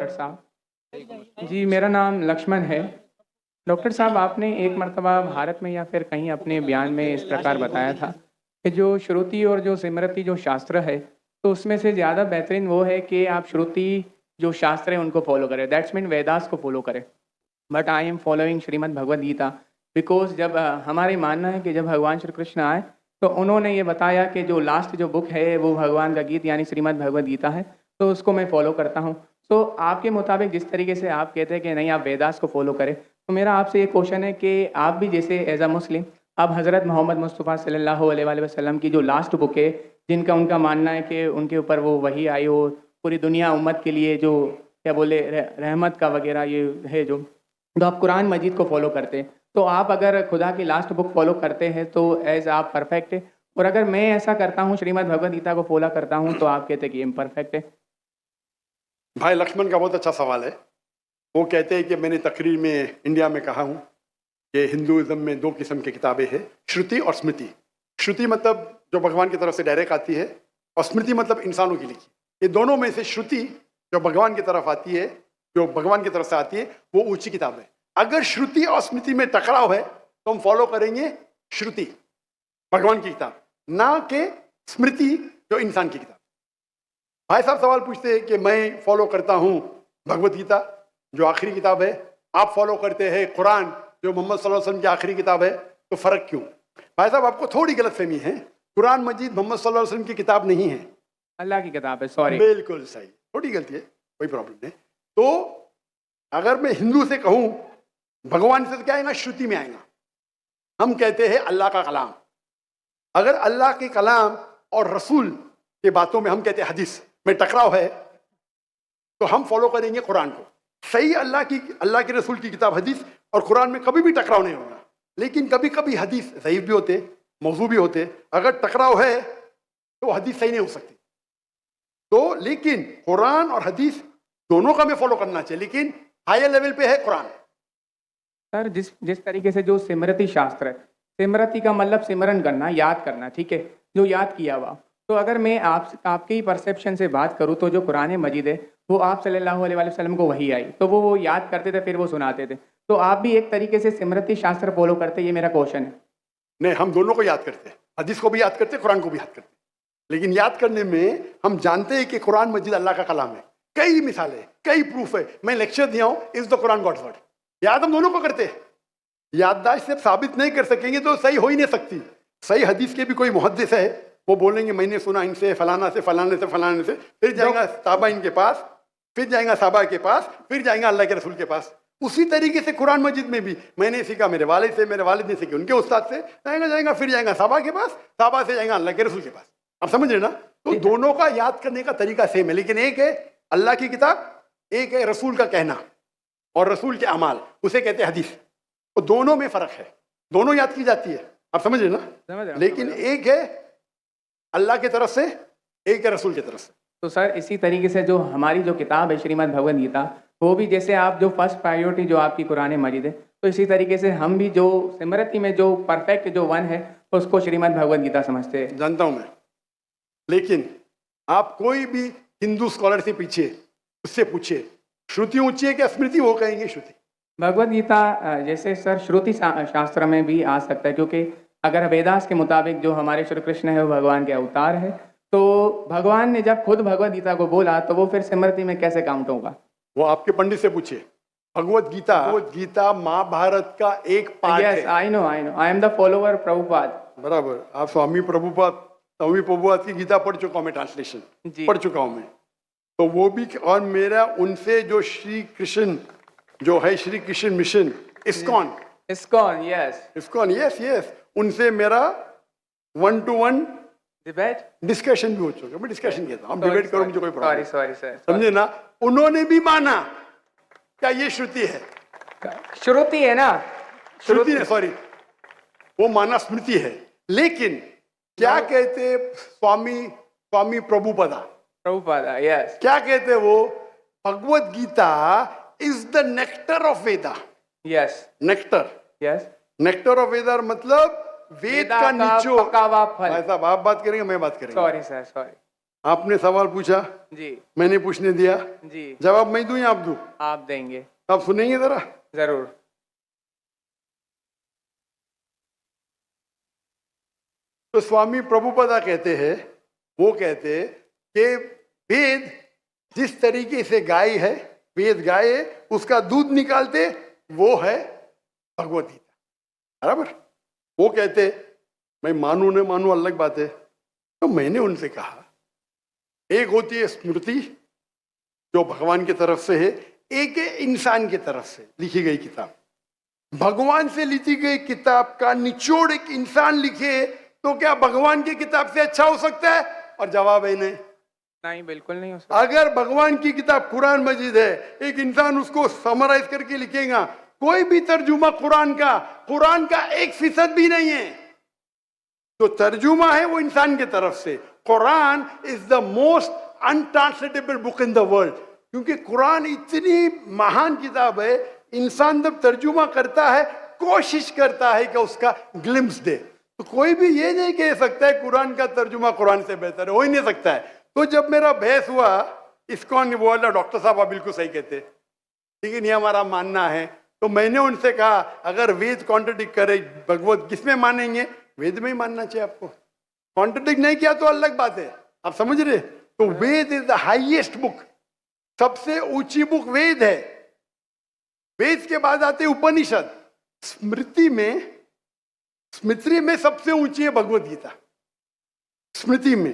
Doctor साहब। जी, मेरा नाम लक्ष्मण है। डॉक्टर साहब, आपने एक मर्तबा भारत में या फिर कहीं अपने बयान में इस प्रकार बताया था कि जो श्रुति और जो स्मृति जो शास्त्र है, तो उसमें से ज़्यादा बेहतरीन वो है कि आप श्रुति जो शास्त्र है उनको फॉलो करें, दैट्स मीन वेदास को फॉलो करें। But I am following Shrimad Bhagavad Gita because जब हमारे मानना है कि जब भगवान श्री कृष्ण आए तो उन्होंने ये बताया कि जो लास्ट जो बुक है वो भगवान का गीत यानी श्रीमद् भगवद गीता है, तो उसको मैं फॉलो करता हूँ। तो आपके मुताबिक जिस तरीके से आप कहते हैं कि नहीं आप वेदास को फॉलो करें, तो मेरा आपसे ये क्वेश्चन है कि आप भी जैसे एज अ मुस्लिम आप हज़रत मोहम्मद मुस्तफ़ा सल्लल्लाहु अलैहि वसल्लम की जो लास्ट बुक है, जिनका उनका मानना है कि उनके ऊपर वो वही आई हो पूरी दुनिया उम्मत के लिए जो क्या बोले रहमत का वगैरह ये है, जो तो आप कुरान मजीद को फॉलो करते हैं, तो आप अगर खुदा की लास्ट बुक फॉलो करते हैं तो एज आप परफेक्ट है, और अगर मैं ऐसा करता हूँ श्रीमद् भगवद गीता को फॉलो करता हूँ तो आप कहते हैं कि इम्परफेक्ट है। भाई लक्ष्मण का बहुत अच्छा सवाल है। वो कहते हैं कि मैंने तकरीर में इंडिया में कहा हूँ कि हिंदुइज्म में दो किस्म की किताबें हैं, श्रुति और स्मृति। श्रुति मतलब जो भगवान की तरफ से डायरेक्ट आती है, और स्मृति मतलब इंसानों की लिखी। ये दोनों में से श्रुति जो भगवान की तरफ आती है, जो भगवान की तरफ से आती है, वो ऊंची किताब है। अगर श्रुति और स्मृति में टकराव है तो हम फॉलो करेंगे श्रुति, भगवान की किताब, ना कि स्मृति जो इंसान की किताब। भाई साहब सवाल पूछते हैं कि मैं फॉलो करता हूँ भगवत गीता जो आखिरी किताब है, आप फॉलो करते हैं कुरान जो मोहम्मद सल्लल्लाहु अलैहि वसल्लम की आखिरी किताब है, तो फर्क क्यों? भाई साहब आपको थोड़ी गलतफहमी है, कुरान मजीद मोहम्मद सल्लल्लाहु अलैहि वसल्लम की किताब नहीं है, अल्लाह की किताब है। सॉरी, बिल्कुल सही, थोड़ी गलती है, कोई प्रॉब्लम नहीं। तो अगर मैं हिंदू से कहूँ भगवान से तो क्या आएगा? श्रुति में आएगा। हम कहते हैं अल्लाह का कलाम। अगर अल्लाह के कलाम और रसूल के बातों में हम कहते हैं हदीस में टकराव है, तो हम फॉलो करेंगे कुरान को। सही अल्लाह के रसूल की किताब हदीस और कुरान में कभी भी टकराव नहीं होगा, लेकिन कभी कभी हदीस ज़ईफ भी होते, मौजू भी होते। अगर टकराव है तो हदीस सही नहीं हो सकती। तो लेकिन कुरान और हदीस दोनों का हमें फॉलो करना चाहिए, लेकिन हायर लेवल पे है कुरान। सर जिस तरीके से जो स्मृति शास्त्र है, स्मृति का मतलब सिमरन करना, याद करना, ठीक है, जो याद किया हुआ। तो अगर मैं आपके ही परसेप्शन से बात करूँ तो जो कुरान मजीद है वो आप सल्लल्लाहु अलैहि वसल्लम को वही आई, तो वो याद करते थे फिर वो सुनाते थे, तो आप भी एक तरीके से स्मृति शास्त्र फॉलो करते, ये मेरा क्वेश्चन है। नहीं, हम दोनों को याद करते हैं, हदीस को भी याद करते हैं, कुरान को भी याद करते हैं। लेकिन याद करने में हम जानते हैं कि कुरान मजीद अल्लाह का कलाम है। कई मिसालें, कई प्रूफ है। मैं लेक्चर दिया हूँ, is the Quran God's word. याद हम दोनों को करते हैं। याददाश्त से साबित नहीं कर सकेंगे तो सही हो ही नहीं सकती। सही हदीस के भी कोई मुहद्दिस है, वो बोलेंगे मैंने सुना इनसे फलाना से फलाने से फलाने से, फिर जाएगा साहबा इनके पास, फिर जाएगा साहबा के पास, फिर जाएगा अल्लाह के रसूल के पास। उसी तरीके से कुरान मजिद में भी मैंने सीखा मेरे वालिद से, मेरे वालिद ने सीखी उनके उस्ताद से, जाएगा फिर जाएगा साहबा के पास, साहबा से जाएगा अल्लाह के रसूल के पास। आप समझ रहे ना? तो दोनों का याद करने का तरीका सेम है, लेकिन एक है अल्लाह की किताब, एक है रसूल का कहना और रसूल के अमाल, उसे कहते हैं हदीस। तो दोनों में फर्क है, दोनों याद की जाती है। आप समझ रहे ना? लेकिन एक है अल्लाह की तरफ से, एक है रसूल की तरफ से। तो सर इसी तरीके से जो हमारी जो किताब है श्रीमद् भगवद गीता, वो भी जैसे आप जो फर्स्ट प्रायोरिटी जो आपकी कुरान मजीद है, तो इसी तरीके से हम भी जो स्मृति में जो परफेक्ट जो वन है उसको श्रीमद् भगवद गीता समझते हैं। जानता हूं मैं, लेकिन आप कोई भी हिंदू स्कॉलर से पीछे उससे पूछे श्रुति ऊंची है क्या स्मृति, वो कहेंगे श्रुति। भगवद गीता जैसे सर श्रुति शास्त्र में भी आ सकता है, क्योंकि अगर वेदास के मुताबिक जो हमारे श्री कृष्ण है वो भगवान के अवतार है, तो भगवान ने जब खुद भगवद गीता को बोला तो वो फिर स्मृति में कैसे काउंट होगा? वो आपके पंडित से पूछिए। भगवद गीता महाभारत का एक पार्ट है। I know, I am the follower Prabhupada. बराबर, आप स्वामी प्रभुपाद की गीता पढ़ चुका हूं मैं, ट्रांसलेशन पढ़ चुका हूं मैं। तो वो भी, और मेरा उनसे जो श्री कृष्ण जो है Shri Krishna mission ISKCON, yes, उनसे मेरा 1-to-1 डिस्कशन भी हो चुका। मैं डिस्कशन कहता हूँ, डिबेट करो, मुझे कोई प्रॉब्लम। सॉरी सर, समझे ना? उन्होंने भी माना क्या ये श्रुति है, श्रुति है ना, श्रुति है, सॉरी, वो माना स्मृति है। लेकिन क्या कहते स्वामी प्रभुपादा, यस, क्या कहते वो? Bhagavad Gita is the nectar of Veda. Yes, nectar, yes, nectar of Veda मतलब वेद का निचोड़। पका हुआ फल। भाई साहब आप बात करेंगे, मैं बात करेंगे। Sorry sir, sorry. आपने सवाल पूछा, जी मैंने पूछने दिया, जी जवाब मैं दूं या आप दूं? आप देंगे। आप सुनेंगे जरा? जरूर। तो स्वामी प्रभुपदा कहते हैं, वो कहते कि वेद जिस तरीके से गाय है, वेद गाय है, उसका दूध निकालते वो है भगवत गीता, बराबर। वो कहते, मैं मानू न मानू अलग बात है। तो मैंने उनसे कहा, एक होती है स्मृति जो भगवान की तरफ से है, एक है इंसान की तरफ से लिखी गई किताब। भगवान से लिखी गई किताब का निचोड़ एक इंसान लिखे तो क्या भगवान की किताब से अच्छा हो सकता है? और जवाब है नहीं। नहीं, बिल्कुल नहीं हो सकता। अगर भगवान की किताब कुरान मजीद है, एक इंसान उसको समराइज करके लिखेगा, कोई भी तर्जुमा कुरान का 1% भी नहीं है। तो तर्जुमा है वो इंसान की तरफ से। Quran is the most untranslatable book in the world, क्योंकि कुरान इतनी महान किताब है। इंसान जब तर्जुमा करता है, कोशिश करता है कि उसका ग्लिम्स दे, तो कोई भी ये नहीं कह सकता है कुरान का तर्जुमा कुरान से बेहतर है, हो ही नहीं सकता है। तो जब मेरा बहस हुआ, इस्कॉन बोला डॉक्टर साहब आप बिल्कुल सही कहते, लेकिन ये हमारा मानना है। तो मैंने उनसे कहा, अगर वेद कॉन्ट्रडिक्ट करे, भगवत किसमें मानेंगे? वेद में ही मानना चाहिए आपको। कॉन्ट्रडिक्ट नहीं किया तो अलग बात है, आप समझ रहे? तो वेद इज द हाईएस्ट बुक, सबसे ऊंची बुक वेद है। वेद के बाद आते उपनिषद। स्मृति में सबसे ऊंची है भगवत गीता, स्मृति में,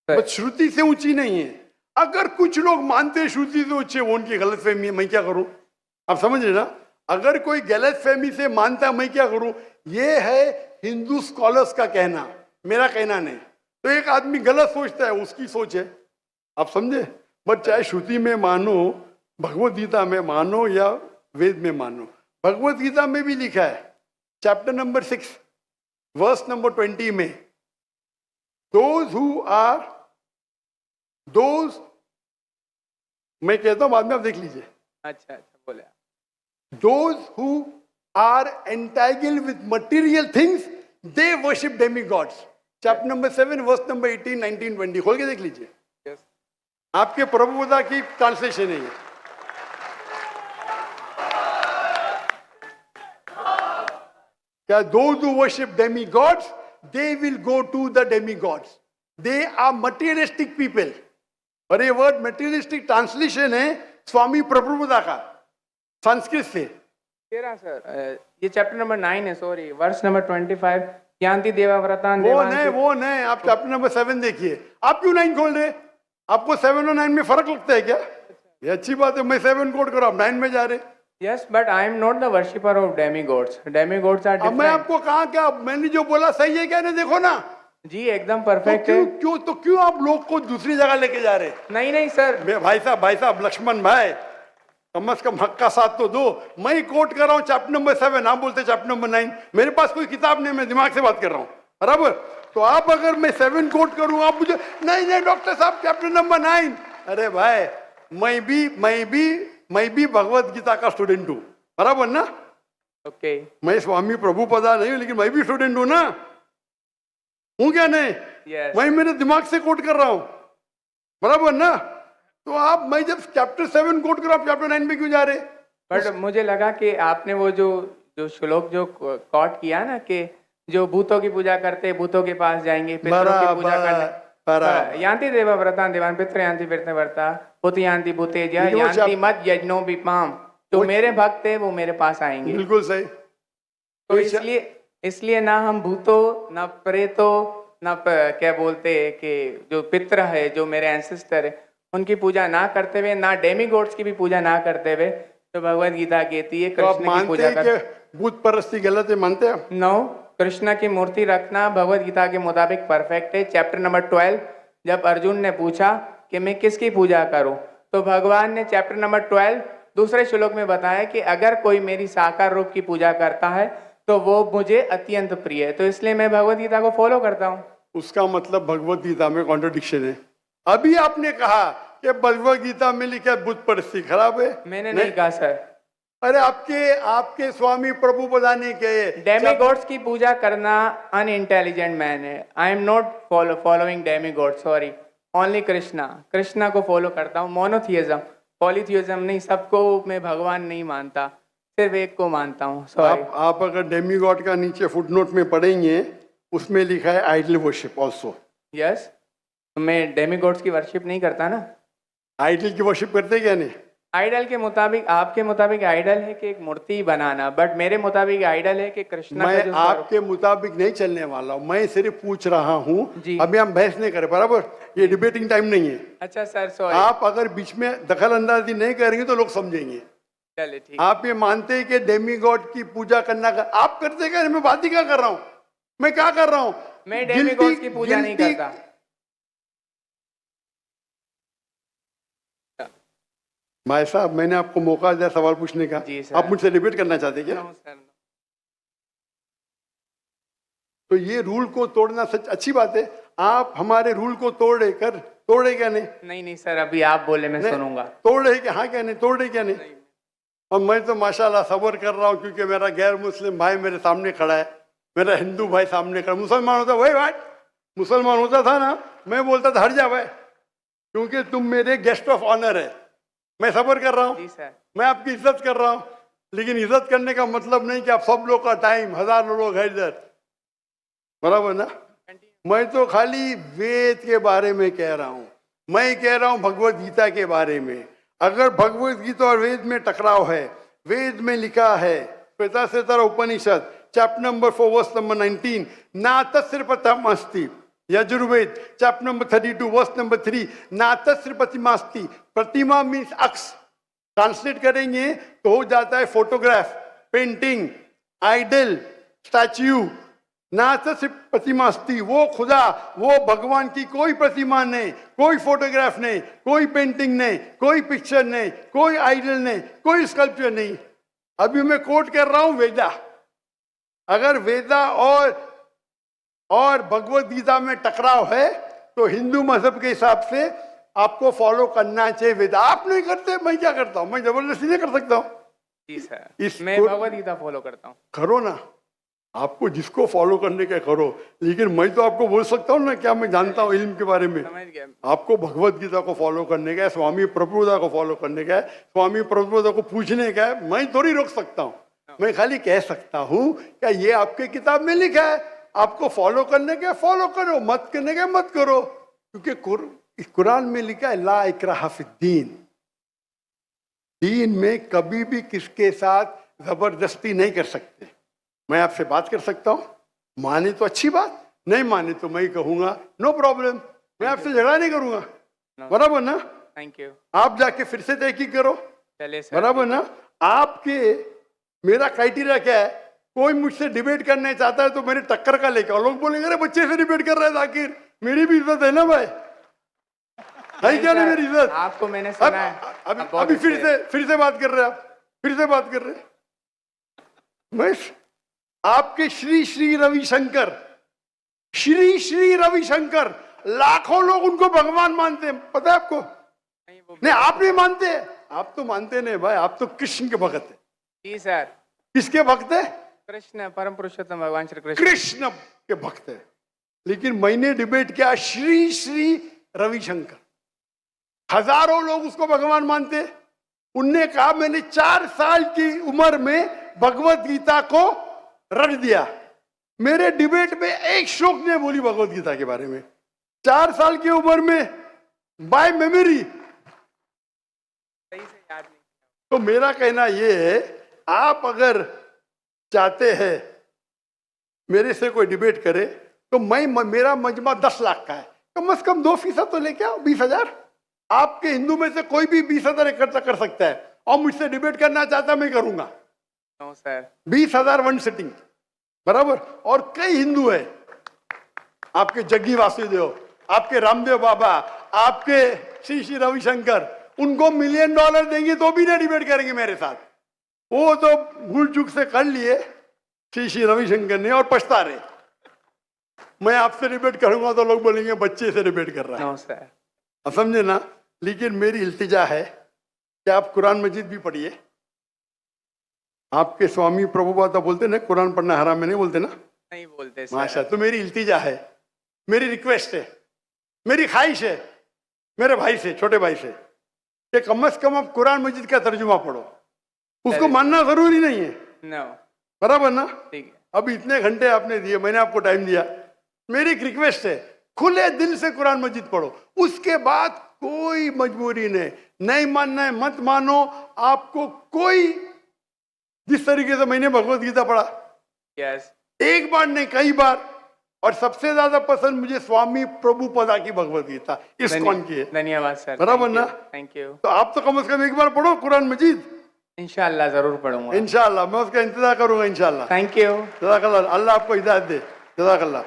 बस श्रुति से ऊंची नहीं है। अगर कुछ लोग मानते हैं श्रुति से ऊंचे, वो उनकी गलतफहमी है, मैं क्या करूं? आप समझ रहे ना? अगर कोई गलतफहमी से मानता है, मैं क्या करूं? ये है हिंदू स्कॉलर्स का कहना, मेरा कहना नहीं। तो एक आदमी गलत सोचता है, उसकी सोच है, आप समझे? बट चाहे श्रुति में मानो, भगवत गीता में मानो या वेद में मानो, भगवत गीता में भी लिखा है, चैप्टर नंबर 6 वर्स नंबर 20 में, मैं कहता हूं बाद में आप देख लीजिए। अच्छा बोले। Those who are entangled with material things, they worship demigods. Chapter number 7, verse number 18, 19, 20. खोल के देख लीजिए। Yes. आपके प्रभुपदा की ट्रांसलेशन है ये। क्या those who worship demigods, they will go to the demigods. They are materialistic people. और ये वर्ड materialistic ट्रांसलेशन है स्वामी प्रभुपदा का, संस्कृत से। तेरा सर, ये चैप्टर नंबर 9 है, सॉरी, वर्स नंबर 25, यान्ति देवाव्रतान वो नहीं, आप चैप्टर नंबर 7 देखिए। आप क्यों 9 खोल रहे? आपको 7 और 9 में फर्क लगता है क्या? ये अच्छी बात है, मैं 7 कोट करो, आप 9 में जा रहे। Yes, but I am not the worshipper of demigods. Demigods are different. अब मैं आपको कहा क्या, मैंने जो बोला सही है क्या? नहीं, देखो ना जी, एकदम परफेक्ट है। क्यों आप लोग को दूसरी जगह लेके जा रहे? नहीं सर, भाई साहब लक्ष्मण भाई, कम से कम हक का साथ तो दो। मैं कोट कर रहा हूँ चैप्टर नंबर 7, आप बोलते चैप्टर नंबर 9। मेरे पास कोई किताब नहीं, मैं दिमाग से बात कर रहा हूँ, बराबर? तो आप अगर मैं 7 कोट करूँ, आप मुझे नहीं डॉक्टर साहब चैप्टर नंबर 9। अरे भाई, मैं भी भगवत गीता का स्टूडेंट हूँ, बराबर ना? ओके। मैं स्वामी प्रभुपदा नहीं हूँ, लेकिन मैं भी स्टूडेंट हूँ ना, हूँ क्या नहीं? Yes. मैं मेरे दिमाग से कोट कर रहा हूँ, बराबर ना? तो आप, मैं जब चैप्टर 7 कोट कर रहा हूँ, चैप्टर 9 पे क्यों जा रहे? बट मुझे लगा कि आपने वो जो श्लोक जो कोट किया ना, कि जो भूतों की पूजा करते भूतों के पास जाएंगे, पितरों की पूजा करने, यान्ति देवाव्रतान देवान पितृ यान्ति पितृव्रता भूत यान्ति भूतेज यान्ति मत यज्ञो विपाम। जो मेरे भक्त है वो मेरे पास आएंगे। बिल्कुल सही। तो इसलिए ना हम भूतों, ना प्रेतों, ना क्या बोलते हैं कि जो पितृ है, जो मेरे एंसेस्टर है, उनकी पूजा ना करते हुए, ना डेमीगॉड्स की भी पूजा ना करते हुए, तो भगवत गीता कहती है कृष्ण की पूजा कर। भूत परस्ती गलत है, मानते हैं? नो, कृष्ण की मूर्ति रखना भगवत गीता के मुताबिक परफेक्ट है। चैप्टर नंबर 12, जब अर्जुन ने पूछा कि मैं किसकी पूजा करूं, तो भगवान ने चैप्टर नंबर 12 दूसरे श्लोक में बताया कि अगर कोई मेरी साकार रूप की पूजा करता है तो वो मुझे अत्यंत प्रिय है। तो इसलिए मैं भगवत गीता को फॉलो करता हूँ। उसका मतलब भगवत गीता में कॉन्ट्रडिक्शन है। अभी आपने कहा कि भगवत गीता में लिखा बुत परस्ती खराब है। मैंने नहीं कहा सर। अरे आपके स्वामी प्रभुपदा ने कहे डेमीगॉड्स की पूजा करना अनइंटेलिजेंट मैन है। आई am not following demigod, sorry. Only Krishna, Krishna को फॉलो करता हूँ। मोनोथियज्म, पॉलीथियज्म नहीं, सबको मैं भगवान नहीं मानता, सिर्फ एक को मानता हूँ। सॉरी। आप अगर डेमी गॉड का नीचे फुटनोट में पढ़ेंगे, उसमें लिखा है आइडल वर्शिप ऑल्सो। यस, मैं डेमीगॉड्स की वर्शिप नहीं करता ना। आइडल की वर्शिप करते क्या नहीं? आइडल के मुताबिक, आपके मुताबिक आइडल है कि एक मूर्ति बनाना, बट मेरे मुताबिक आइडल है कि कृष्णा का मैं जो आपके मुताबिक नहीं चलने वाला हूँ, मैं सिर्फ पूछ रहा हूँ। जी। अभी हम बहस नहीं करें, बराबर? ये डिबेटिंग टाइम नहीं है। अच्छा सर, सॉरी। आप अगर बीच में दखल अंदाजी नहीं करेंगे तो लोग समझेंगे। चलिए ठीक। आप ये मानते हैं कि डेमी गॉड की पूजा करना का आप करते क्या? मैं बात ही क्या कर रहा हूँ? मैं क्या कर रहा हूँ? मैं डेमीगॉड्स की पूजा नहीं करता। भाई साहब, मैंने आपको मौका दिया सवाल पूछने का। जी सर। आप मुझसे डिबेट करना चाहते क्या? No sir. तो ये रूल को तोड़ना सच अच्छी बात है। आप हमारे रूल को तोड़े क्या नहीं? नहीं सर, अभी आप बोले मैं सुनूंगा। तोड़े क्या? हाँ क्या नहीं? तोड़े क्या नहीं? और मैं तो माशाल्लाह सब्र कर रहा हूँ, क्योंकि मेरा गैर मुस्लिम भाई मेरे सामने खड़ा है, मेरा हिंदू भाई सामने खड़ा। मुसलमान होता वही भाई, मुसलमान होता था ना, मैं बोलता था हट जा भाई, क्योंकि तुम मेरे गेस्ट ऑफ ऑनर है। मैं सब्र कर रहा हूँ, मैं आपकी इज्जत कर रहा हूँ, लेकिन इज्जत करने का मतलब नहीं कि आप सब लोग का टाइम, हजारों लोग है इधर, बराबर ना? मैं तो खाली वेद के बारे में कह रहा हूँ। मैं कह रहा हूँ भगवत गीता के बारे में। अगर भगवत गीता और वेद में टकराव है, वेद में लिखा है, Shvetashvatara Upanishad chapter number 4 verse number 19, ना तस्र प्रतिमास्ति। Yajurveda chapter number 32 verse number 3, ना तस्र प्रतिमास्ति। प्रतिमा मीन्स अक्स, ट्रांसलेट करेंगे तो हो जाता है फोटोग्राफ, पेंटिंग, आइडल, स्टैच्यू। ना तस्र प्रतिमास्ति, वो खुदा, वो भगवान की कोई प्रतिमा नहीं, कोई फोटोग्राफ नहीं, कोई पेंटिंग नहीं, कोई पिक्चर नहीं, कोई आइडल नहीं, कोई स्कल्पचर नहीं। अभी मैं कोट कर रहा हूं वेदा। अगर वेदा और भगवत गीता में टकराव है तो हिंदू मजहब के हिसाब से आपको फॉलो करना चाहिए वेदा। आप नहीं करते, मैं क्या करता हूं? मैं जबरदस्ती नहीं कर सकता हूं। जी सर, मैं भगवत गीता फॉलो करता हूं। करो ना, आपको जिसको फॉलो करने का करो, लेकिन मैं तो आपको बोल सकता हूँ ना क्या मैं जानता हूँ इल्म के बारे में। समझ गया। आपको भगवत गीता को फॉलो करने का है, स्वामी प्रभुदा को फॉलो करने का है, स्वामी प्रभुदा को पूछने का है। मैं थोड़ी रोक सकता हूँ, मैं खाली कह सकता हूँ क्या ये आपके किताब में लिखा है, आपको फॉलो करने का फॉलो करो, मत करने का मत करो, क्योंकि कुरान में लिखा है ला इकराह फिद्दीन। दीन में कभी भी किसके साथ जबरदस्ती नहीं कर सकते। मैं आपसे बात कर सकता हूँ, माने तो अच्छी बात, नहीं माने तो मैं कहूंगा नो प्रॉब्लम, मैं आपसे झगड़ा नहीं करूंगा, बराबर ना? Thank you. आप जाके फिर से तहकीक करो, चलिए सर। बराबर ना? आपके मेरा क्राइटेरिया क्या है? कोई मुझसे डिबेट करना चाहता है तो मेरे टक्कर का लेकर आओ। लोग बोलेंगे अरे बच्चे से डिबेट कर रहा है जाकिर, मेरी भी इज्जत है ना भाई, है क्या नहीं मेरी इज्जत? आपको मैंने सुना है। अभी फिर से बात कर रहे हैं आप, फिर से बात कर रहे हैं। मैं आपके श्री श्री रविशंकर, श्री श्री रविशंकर, लाखों लोग उनको भगवान मानते हैं, पता है आपको? नहीं, आप नहीं मानते, आप तो मानते नहीं भाई, आप तो कृष्ण के भक्त है। जी सर। किसके भक्त है? कृष्ण, परम पुरुषोत्तम भगवान श्री कृष्ण, कृष्ण के भक्त है। लेकिन मैंने डिबेट किया श्री श्री रविशंकर, हजारों लोग उसको भगवान मानते। उनने कहा मैंने 4 साल की उम्र में भगवत गीता को रट दिया। मेरे डिबेट में एक श्लोक ने बोली भगवत गीता के बारे में, 4 साल की उम्र में, बाय मेमोरी, सही से याद नहीं। तो मेरा कहना यह है, आप अगर चाहते हैं मेरे से कोई डिबेट करे तो मेरा मजमा 10 लाख का है, कम से कम 2% तो लेके आओ, 20,000। आपके हिंदू में से कोई भी 20,000 इकट्ठा कर सकता है और मुझसे डिबेट करना चाहता मैं करूंगा। No sir. 20,000 वन सिटिंग, बराबर। और कई हिंदू है, आपके जग्गी वासुदेव, आपके रामदेव बाबा, आपके श्री श्री रविशंकर, उनको $1 मिलियन देंगे तो भी नहीं डिबेट करेंगे मेरे साथ। वो तो भूल चूक से कर लिए श्री श्री रविशंकर ने और पछता रहे। मैं आपसे डिबेट करूंगा तो लोग बोलेंगे बच्चे से डिबेट कर रहा है। No sir. अब समझे ना? लेकिन मेरी इल्तिजा है कि आप कुरान मजीद भी पढ़िए। आपके स्वामी प्रभुपाद बोलते ना कुरान पढ़ना हराम है, नहीं बोलते ना? नहीं बोलते सर। माशा, तो मेरी इल्तिजा है, मेरी रिक्वेस्ट है, मेरी ख्वाहिश है मेरे भाई से, छोटे भाई से, कि कम से कम आप कुरान मजीद का तर्जुमा पढ़ो। उसको मानना जरूरी नहीं है, नो, बराबर ना? ठीक है। अब इतने घंटे आपने दिए, मैंने आपको टाइम दिया, मेरी एक रिक्वेस्ट है, खुले दिल से कुरान मजीद पढ़ो। उसके बाद कोई मजबूरी नहीं मानना है मत मानो, आपको कोई, जिस तरीके से मैंने भगवत गीता पढ़ा, यस, एक बार नहीं कई बार, और सबसे ज्यादा पसंद मुझे स्वामी प्रभुपदा की भगवत गीता, इस्कॉन की है। धन्यवाद सर, बराबर ना? Thank you. तो आप तो कम से कम एक बार पढ़ो कुरान मजीद। इंशाल्लाह जरूर पढ़ूंगा। इंशाल्लाह मैं उसका इंतजार करूंगा इंशाल्लाह। Thank you. जज़ाकल्लाह, अल्लाह आपको हिदायत दे। जज़ाकल्लाह।